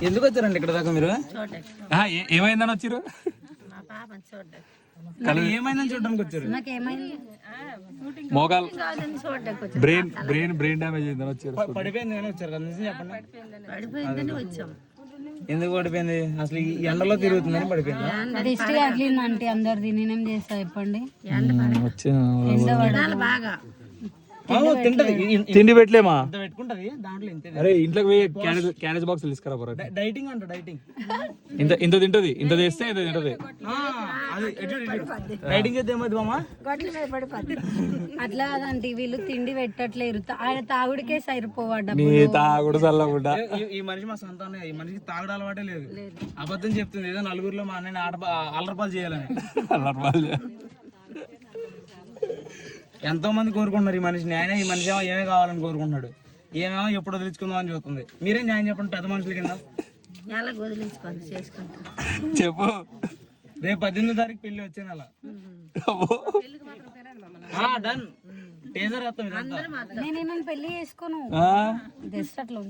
ఎందుకు వచ్చారండి ఇక్కడ దాకా మీరు? ఏమైందని వచ్చారు? ఏమైందని చూడడానికి వచ్చారు? మోకాలు బ్రెయిన్ డ్యామేజ్ అయిందని వచ్చారు. పడిపోయింది అని వచ్చారు కదా, నిజం చెప్పండి. ఎందుకు పడిపోయింది? అసలు ఈ ఎండలో తిరుగుతుందని పడిపోయింది. దిష్టి తగిలిందంటే అందరిది, నేనేం చేస్తా చెప్పండి. తిండి పెట్టలేమా? పెట్టుకుంటది దాంట్లో ఇంత. అరే ఇంట్లోకి పోయి క్యారేజ్ బాక్స్ తీసుకురా. డైటింగ్ అంట, డైటింగ్. ఇంత తింటది, ఇంత చేస్తే ఇంత తింటది. డైటింగ్ చేస్తే ఏమవుతుంది మామ? అట్లా కాదండి, వీళ్ళు తిండి పెట్టట్లేరు. ఆయన తాగుడికే సరిపోవడం. నీ తాగుడు చల్లకుండా. ఈ మనిషి మా సొంతం, ఈ మనిషికి తాగుడు అలవాటే లేదు. అబద్ధం చెప్తుంది, ఏదో నలుగురిలో మా అన్నయ్య అల్లరపాలు చేయాలని. ఎంతో మంది కోరుకుంటున్నారు ఈ మనిషిని. ఆయన ఈ మనిషి ఏమే కావాలని కోరుకుంటున్నాడు, ఏమేమో ఎప్పుడు వదిలించుకుందాం అని చూస్తుంది. మీరే న్యాయం చెప్పండి పెద్ద మనుషుల కింద. చెప్పు. రేపు 18వ తారీఖు పెళ్లి వచ్చే నెల. డన్. టేజర్ వస్తాం. నేను పెళ్లి చేసుకోను. జస్ట్ అట్లా